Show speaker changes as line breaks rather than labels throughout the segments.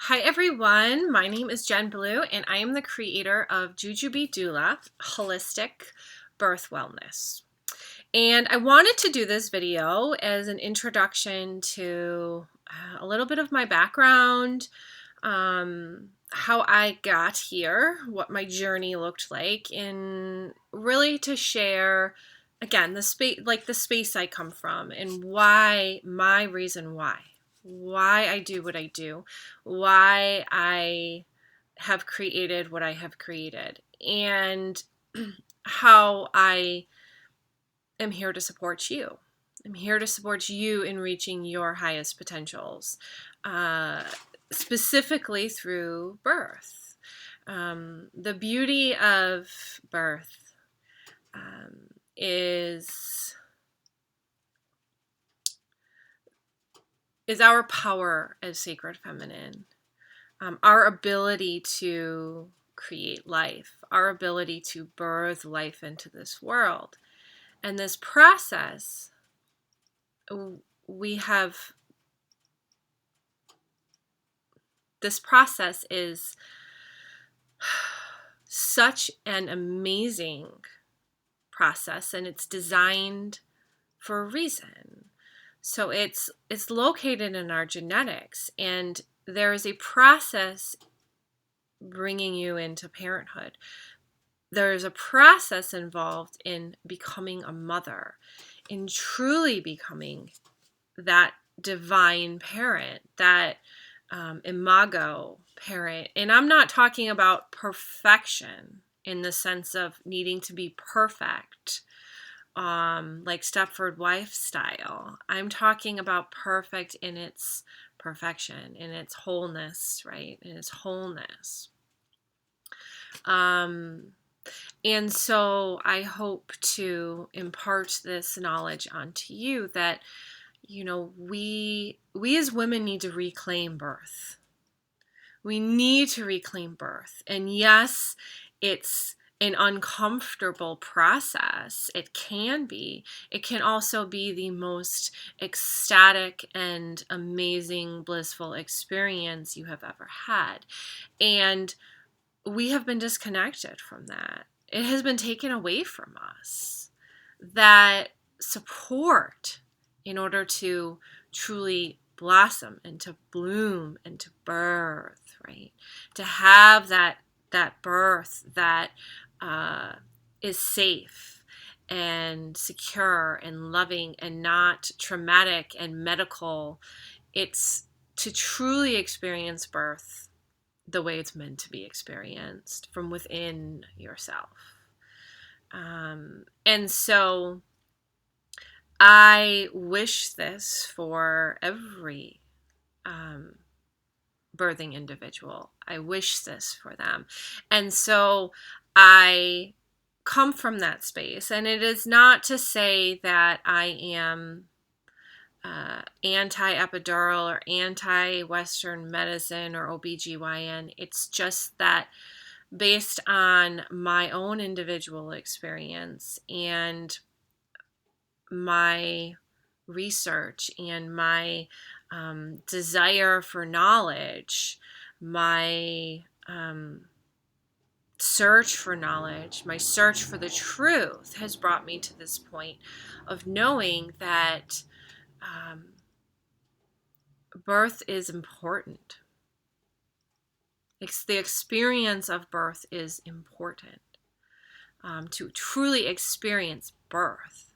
Hi everyone, my name is Jen Blue and I am the creator of JuJu'be Doula, Holistic Birth Wellness. And I wanted to do this video as an introduction to a little bit of my background, how I got here, what my journey looked like, and really to share again the space I come from and why my reason why I do what I do, why I have created what I have created, and how I am here to support you. I'm here to support you in reaching your highest potentials, specifically through birth. The beauty of birth is our power as sacred feminine, our ability to create life, our ability to birth life into this world. And this process, this process is such an amazing process, and it's designed for a reason. So it's located in our genetics, and there is a process bringing you into parenthood. There's a process involved in becoming a mother, in truly becoming that divine parent, that imago parent. And I'm not talking about perfection in the sense of needing to be perfect, like Stepford wife style. I'm talking about perfect in its perfection, in its wholeness, right? In its wholeness. And so I hope to impart this knowledge onto you that, you know, we as women need to reclaim birth. We need to reclaim birth. And yes, it's an uncomfortable process. It can be. It can also be the most ecstatic and amazing, blissful experience you have ever had. And we have been disconnected from that. It has been taken away from us. That support in order to truly blossom and to bloom and to birth, right? To have that birth that is safe and secure and loving and not traumatic and medical. It's to truly experience birth the way it's meant to be experienced from within yourself. And so I wish this for every birthing individual. I wish this for them. And so I come from that space. And it is not to say that I am anti-epidural or anti-Western medicine or OBGYN. It's just that based on my own individual experience and my research and my desire for knowledge, my search for knowledge, my search for the truth has brought me to this point of knowing that birth is important. The experience of birth is important. To truly experience birth,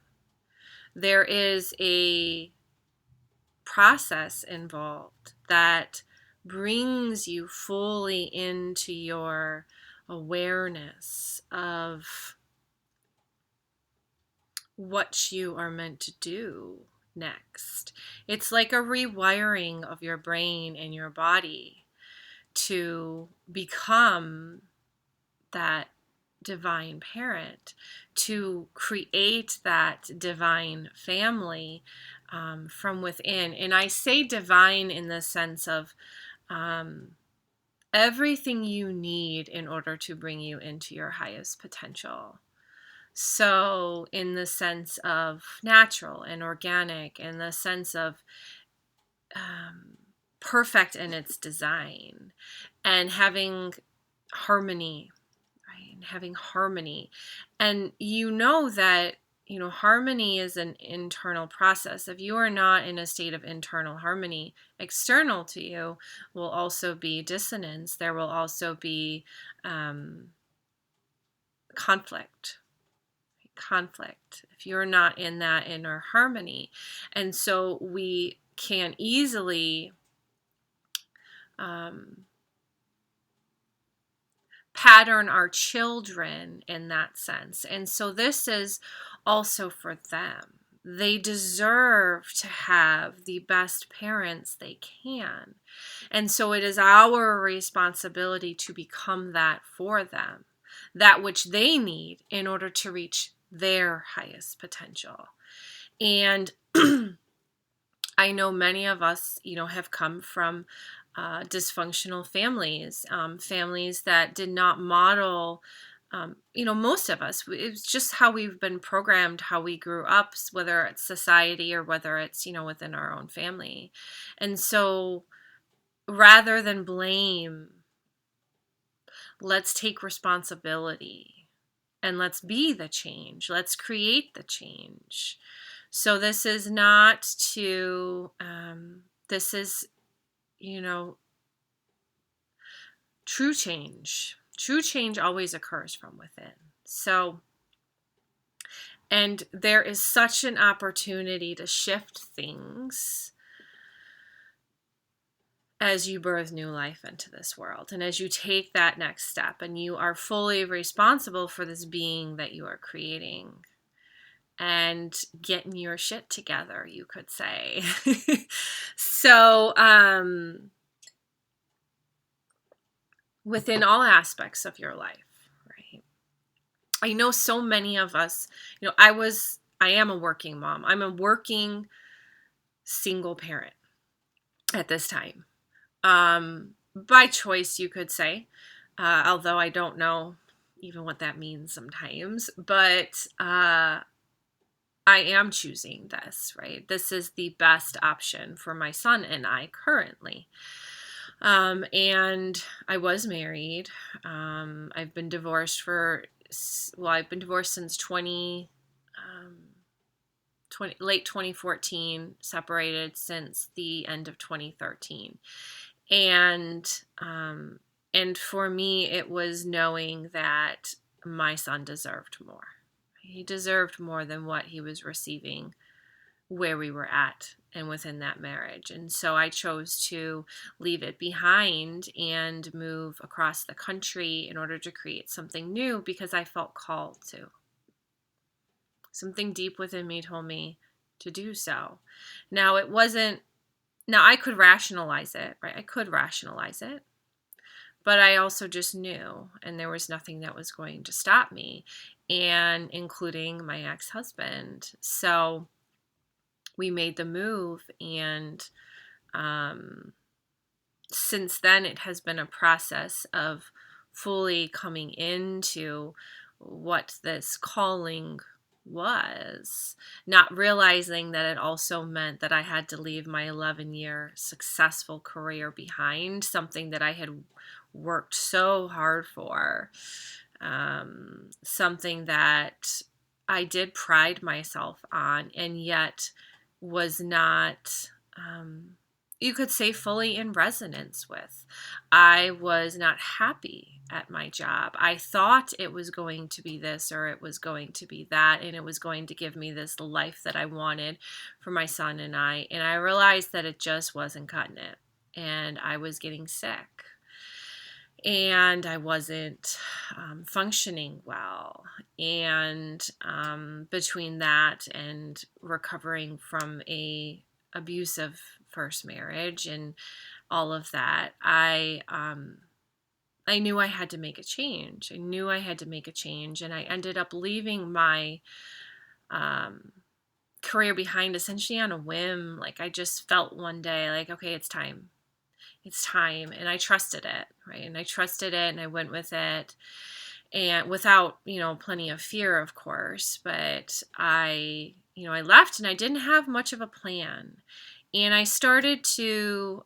there is a process involved that brings you fully into your awareness of what you are meant to do next. It's like a rewiring of your brain and your body to become that divine parent, to create that divine family from within. And I say divine in the sense of everything you need in order to bring you into your highest potential. So in the sense of natural and organic, in the sense of perfect in its design, and having harmony, right? And having harmony. And you know that, harmony is an internal process. If you are not in a state of internal harmony, external to you will also be dissonance. There will also be conflict. If you're not in that inner harmony. And so we can easily pattern our children in that sense. And so this is also for them. They deserve to have the best parents they can. And so it is our responsibility to become that for them, that which they need in order to reach their highest potential. And I know many of us, have come from dysfunctional families, families that did not model, most of us, it's just how we've been programmed, how we grew up, whether it's society or whether it's, within our own family. And so rather than blame, let's take responsibility and let's be the change. Let's create the change. So this is not to, this is, true change. True change always occurs from within. So, and there is such an opportunity to shift things as you birth new life into this world. And as you take that next step and you are fully responsible for this being that you are creating and getting your shit together, you could say. So, within all aspects of your life, right? I know so many of us, I am a working mom. I'm a working single parent at this time. By choice, you could say, although I don't know even what that means sometimes, but I am choosing this, right? This is the best option for my son and I currently. And I was married. I've been divorced I've been divorced since late 2014, separated since the end of 2013. And for me, it was knowing that my son deserved more. He deserved more than what he was receiving where we were at and within that marriage. And so I chose to leave it behind and move across the country in order to create something new because I felt called to. Something deep within me told me to do so. Now I could rationalize it, right? I could rationalize it, but I also just knew, and there was nothing that was going to stop me, and including my ex-husband. So we made the move, and since then it has been a process of fully coming into what this calling was, not realizing that it also meant that I had to leave my 11-year successful career behind, something that I had worked so hard for, something that I did pride myself on, and yet was not, you could say, fully in resonance with. I was not happy at my job. I thought it was going to be this or it was going to be that, and it was going to give me this life that I wanted for my son and I. And I realized that it just wasn't cutting it. And I was getting sick. And I wasn't functioning well. And between that and recovering from a abusive first marriage and all of that, I knew I had to make a change. And I ended up leaving my career behind essentially on a whim. Like, I just felt one day like, okay, it's time. And I trusted it, right? And I trusted it and I went with it, and without, plenty of fear, of course, but I left and I didn't have much of a plan. And I started to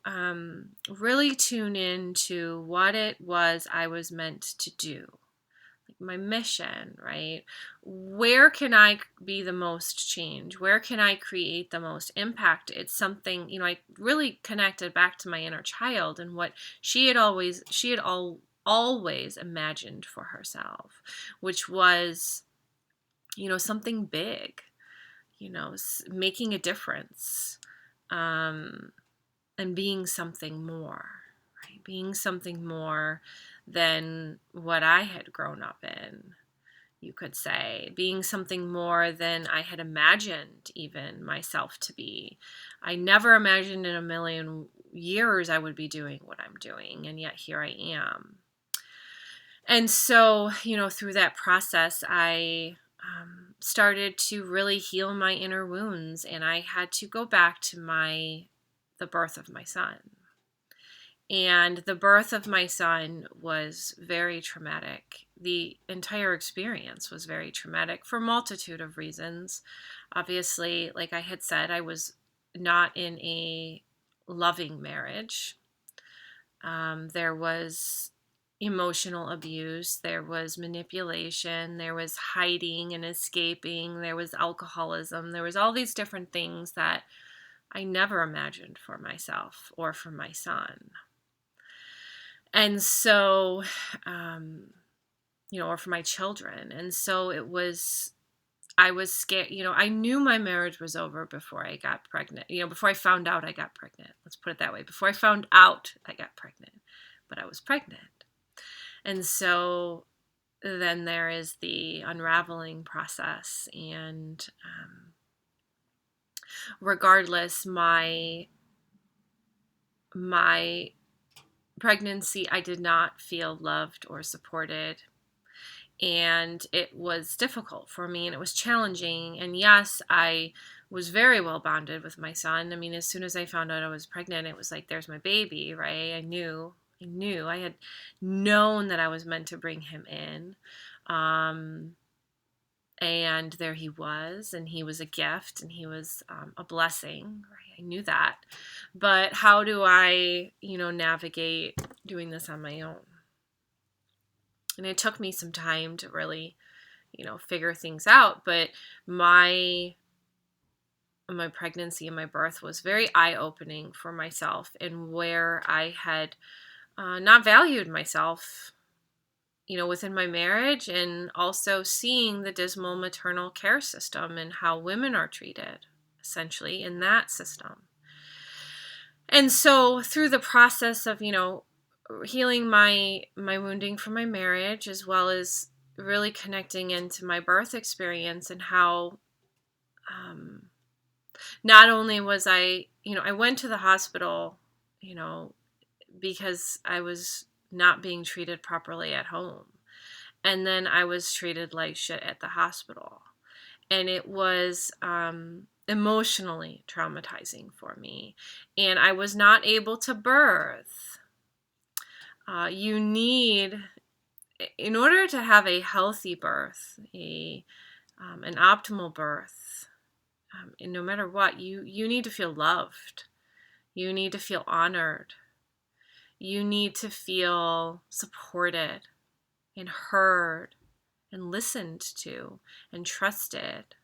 really tune in to what it was I was meant to do, like my mission, right? Where can I be the most change? Where can I create the most impact? It's something, I really connected back to my inner child and what she had always imagined for herself, which was, something big, making a difference, and being something more, right? Being something more than what I had grown up in, you could say. Being something more than I had imagined even myself to be. I never imagined in a million years I would be doing what I'm doing, and yet here I am. And so, through that process, I started to really heal my inner wounds, and I had to go back to the birth of my son. And the birth of my son was very traumatic. The entire experience was very traumatic for a multitude of reasons. Obviously, like I had said, I was not in a loving marriage. There was emotional abuse, there was manipulation, there was hiding and escaping, there was alcoholism, there was all these different things that I never imagined for myself or for my son. And so, or for my children. And so I was scared. I knew my marriage was over before I got pregnant, before I found out I got pregnant. Let's put it that way. Before I found out I got pregnant, but I was pregnant. And so then there is the unraveling process. And regardless, my pregnancy, I did not feel loved or supported. And it was difficult for me, and it was challenging. And yes, I was very well bonded with my son. I mean, as soon as I found out I was pregnant, it was like, there's my baby, right? I knew I had known that I was meant to bring him in. And there he was, and he was a gift, and he was a blessing, right? I knew that. But how do I, navigate doing this on my own? And it took me some time to really, figure things out. But my pregnancy and my birth was very eye-opening for myself, and where I had not valued myself, within my marriage, and also seeing the dismal maternal care system and how women are treated, essentially, in that system. And so through the process of, healing my wounding from my marriage, as well as really connecting into my birth experience, and how not only was I went to the hospital, because I was not being treated properly at home. And then I was treated like shit at the hospital. And it was emotionally traumatizing for me. And I was not able to birth. You need, in order to have a healthy birth, an optimal birth, and no matter what, you need to feel loved. You need to feel honored. You need to feel supported and heard and listened to and trusted.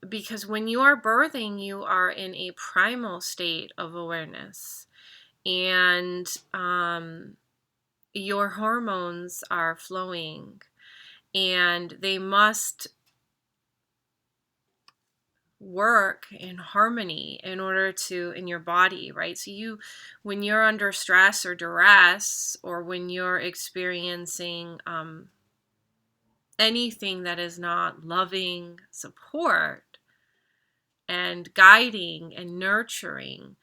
Because when you are birthing, you are in a primal state of awareness, and your hormones are flowing, and they must work in harmony in order to, in your body, right? So when you're under stress or duress, or when you're experiencing anything that is not loving support and guiding and nurturing,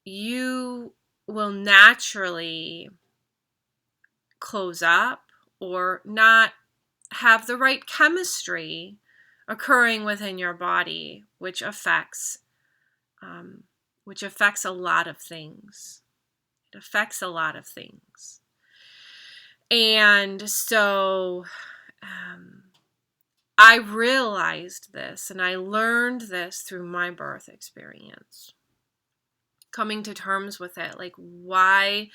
you will naturally close up or not have the right chemistry occurring within your body, which affects a lot of things. It affects a lot of things. And so I realized this, and I learned this through my birth experience. Coming to terms with it, like why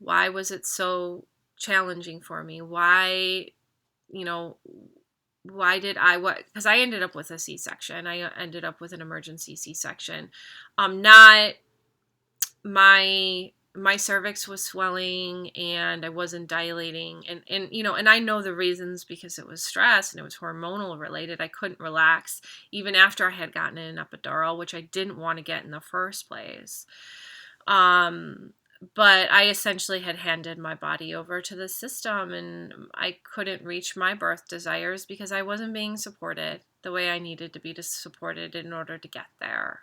was it so challenging for me? Why, you know, why did I what? Because I ended up with a C-section. I ended up with an emergency C-section. Not my cervix was swelling and I wasn't dilating, and and I know the reasons, because it was stress and it was hormonal related. I couldn't relax even after I had gotten an epidural, which I didn't want to get in the first place. But I essentially had handed my body over to the system, and I couldn't reach my birth desires because I wasn't being supported the way I needed to be supported in order to get there.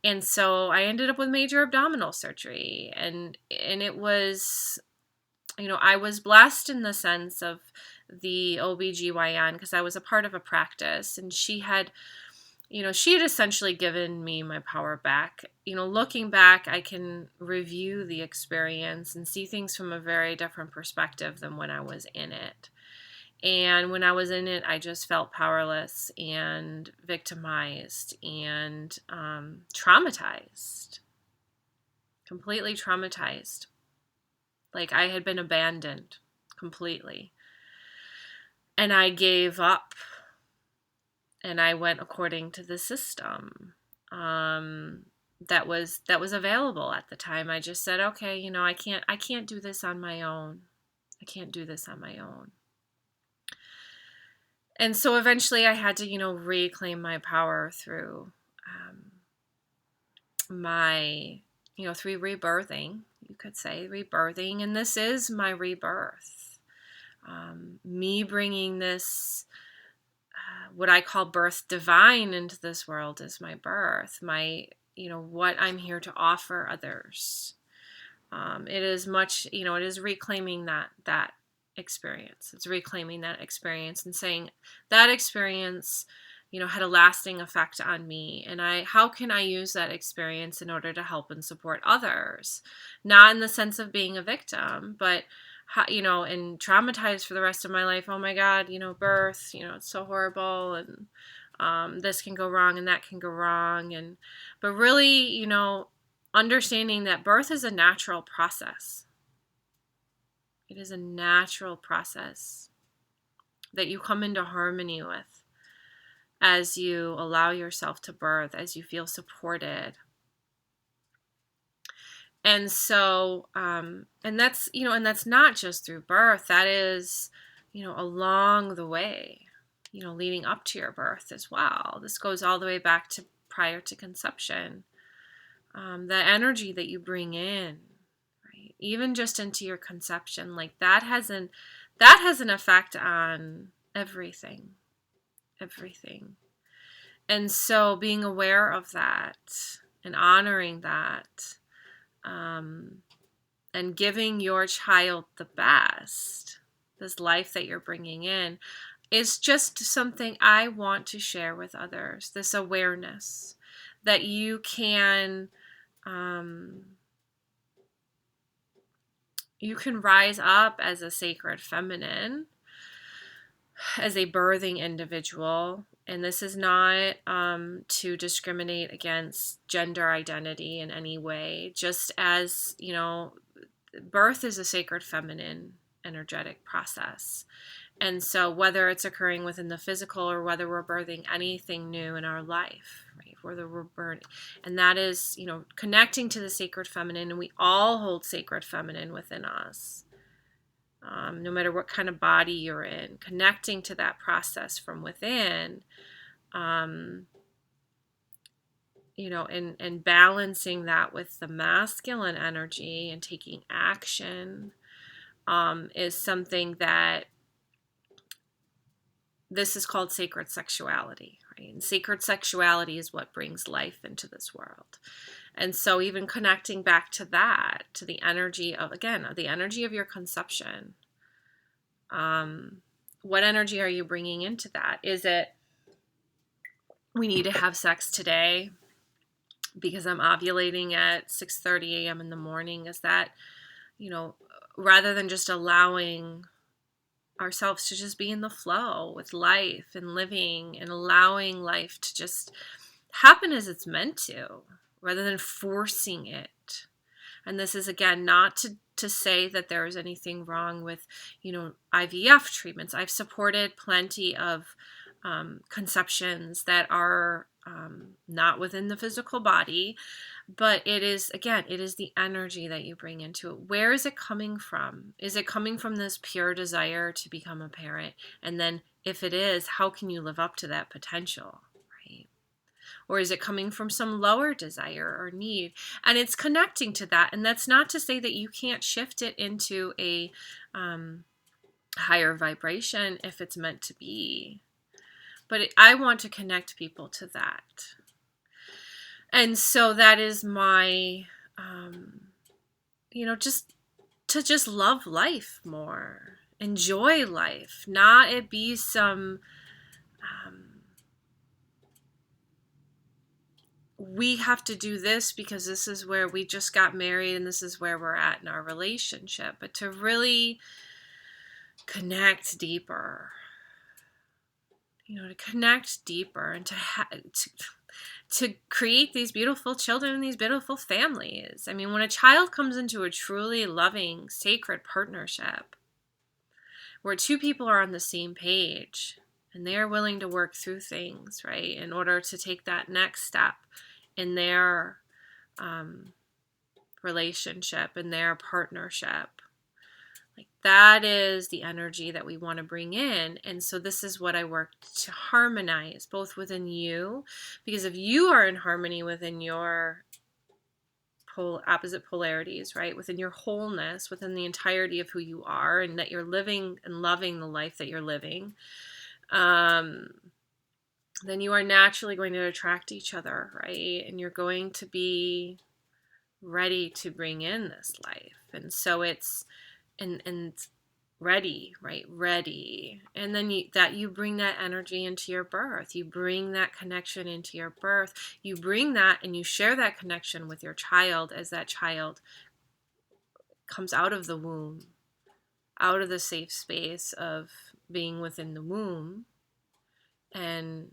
And so I ended up with major abdominal surgery, and it was, I was blessed in the sense of the OBGYN, because I was a part of a practice, and she had essentially given me my power back. Looking back, I can review the experience and see things from a very different perspective than when I was in it. And when I was in it, I just felt powerless and victimized and traumatized, completely traumatized. Like I had been abandoned completely. And I gave up, and I went according to the system that was available at the time. I just said, okay, I can't do this on my own. I can't do this on my own. And so eventually I had to, reclaim my power through my, through rebirthing, you could say rebirthing. And this is my rebirth. Me bringing this, what I call birth divine into this world is my birth, my, what I'm here to offer others. It is much, it is reclaiming that experience. It's reclaiming that experience and saying that experience, had a lasting effect on me. And how can I use that experience in order to help and support others? Not in the sense of being a victim, but and traumatized for the rest of my life. Oh my God, birth, it's so horrible, and this can go wrong and that can go wrong. But really, understanding that birth is a natural process. It is a natural process that you come into harmony with as you allow yourself to birth, as you feel supported. And so, and that's, and that's not just through birth. That is, along the way, leading up to your birth as well. This goes all the way back to prior to conception. The energy that you bring in, right? Even just into your conception, like that has an effect on everything. And so being aware of that and honoring that, and giving your child the best, this life that you're bringing in, is just something I want to share with others. This awareness that you can rise up as a sacred feminine, as a birthing individual. And this is not to discriminate against gender identity in any way. Just as, birth is a sacred feminine energetic process. And so whether it's occurring within the physical or whether we're birthing anything new in our life, right? Whether we're burning, and that is, connecting to the sacred feminine, and we all hold sacred feminine within us. No matter what kind of body you're in, connecting to that process from within, and balancing that with the masculine energy and taking action, is something that this is called sacred sexuality, right? And sacred sexuality is what brings life into this world. And so even connecting back to that, to the energy of, again, the energy of your conception, what energy are you bringing into that? Is it, we need to have sex today because I'm ovulating at 6:30 a.m. in the morning? Is that, rather than just allowing ourselves to just be in the flow with life and living and allowing life to just happen as it's meant to, rather than forcing it. And this is, again, not to say that there is anything wrong with, IVF treatments. I've supported plenty of conceptions that are not within the physical body, but it is the energy that you bring into it. Where is it coming from? Is it coming from this pure desire to become a parent? And then if it is, how can you live up to that potential, right? Or is it coming from some lower desire or need? And it's connecting to that. And that's not to say that you can't shift it into a higher vibration if it's meant to be. But I want to connect people to that. And so that is my, just love life more. Enjoy life. Not it be some, we have to do this because this is where we just got married and this is where we're at in our relationship. But to really connect deeper. To connect deeper and to create these beautiful children and these beautiful families. I mean, when a child comes into a truly loving, sacred partnership where two people are on the same page and they are willing to work through things, right, in order to take that next step in their relationship, in their partnership, like that is the energy that we want to bring in. And so this is what I work to harmonize both within you, because if you are in harmony within your opposite polarities, right, within your wholeness, within the entirety of who you are, and that you're living and loving the life that you're living, then you are naturally going to attract each other, right? And you're going to be ready to bring in this life. And so it's and ready, right? Ready. And then you bring that energy into your birth. You bring that connection into your birth. You bring that and you share that connection with your child as that child comes out of the womb, out of the safe space of being within the womb, and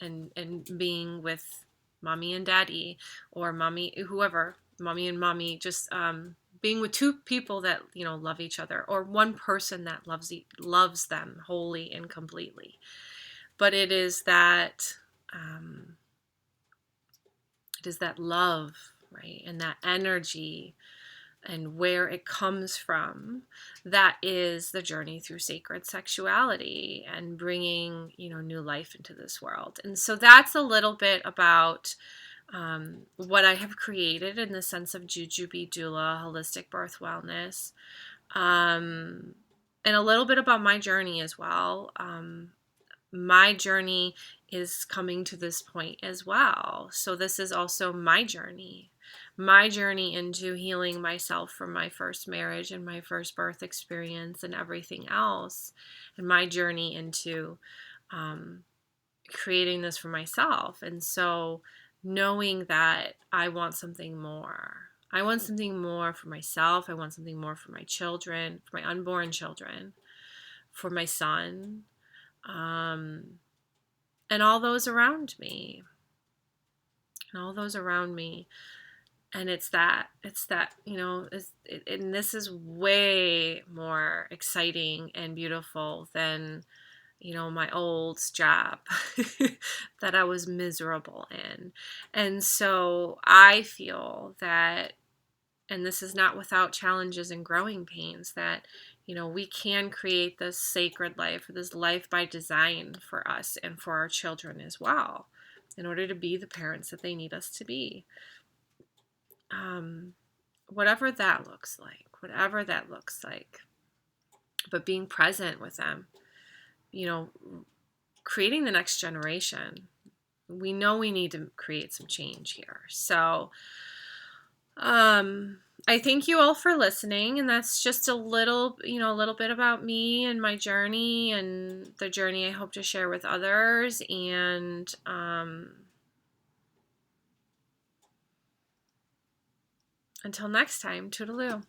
and being with mommy and daddy, or mommy, whoever, mommy and mommy, just being with two people that love each other, or one person that loves them wholly and completely. But it is that love, right, and that energy and where it comes from, that is the journey through sacred sexuality and bringing new life into this world. And so that's a little bit about what I have created in the sense of JuJu'be Doula, holistic birth wellness, and a little bit about my journey as well. My journey is coming to this point as well. So this is also my journey into healing myself from my first marriage and my first birth experience and everything else, and my journey into creating this for myself. And so knowing that I want something more. I want something more for myself. I want something more for my children, for my unborn children, for my son, and all those around me. And it's that, and this is way more exciting and beautiful than, my old job that I was miserable in. And so I feel that, and this is not without challenges and growing pains, that, we can create this sacred life, this life by design for us and for our children as well, in order to be the parents that they need us to be. Whatever that looks like, but being present with them, creating the next generation. We know we need to create some change here. So, I thank you all for listening, and that's just a little bit about me and my journey and the journey I hope to share with others. And, until next time, toodaloo.